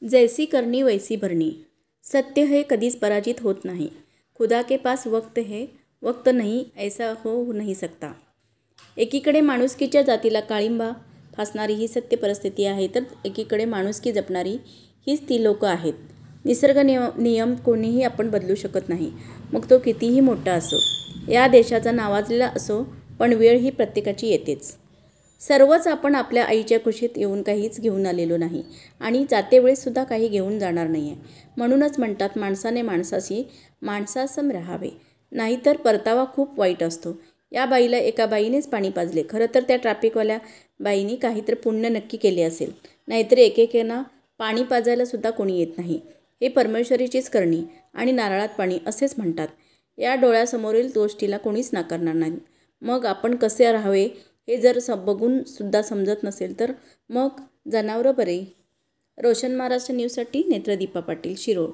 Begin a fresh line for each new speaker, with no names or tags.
जैसी करनी वैसी भरनी। सत्य है कधीच पराजित होत नाही। खुदा के पास वक्त है, वक्त नहीं ऐसा हो नहीं सकता। एकीकडे माणुसकीच्या जातीला काळिंबा फासणारी ही सत्य परिस्थिती आहे, तर एकीकडे माणुसकी जपणारी हीच ती लोकं आहेत. निसर्ग नियम कोणीही आपण बदलू शकत नाही, मग तो कितीही मोठा असो, या देशाचा नावाजलेला असो, पण वेळ ही प्रत्येकाची येतेच. सर्वच आपण आपल्या आईच्या कुशीत येऊन काहीच घेऊन आलेलो नाही आणि जातेवेळेससुद्धा काही घेऊन जाणार नाही आहे. म्हणूनच म्हणतात, माणसाने माणसाशी माणसासम राहावे, नाहीतर परतावा खूप वाईट असतो. या बाईला एका बाईनेच पाणी पाजले. खरं तर त्या ट्रॅफिकवाल्या बाईनी काहीतरी पुण्य नक्की केले असेल, नाहीतर एकेकांना पाणी पाजायलासुद्धा कोणी येत नाही. हे परमेश्वरीचीच करणी आणि नारळात पाणी असेच म्हणतात. या डोळ्यासमोरील गोष्टीला कोणीच नाकारणार नाही. मग आपण कसे राहावे हे जर बघून सुद्धा समजत नसेल, तर मग जनावरं बरे. रोशन महाराष्ट्र न्यूजसाठी नेत्रदीपा पाटील, शिरोळ.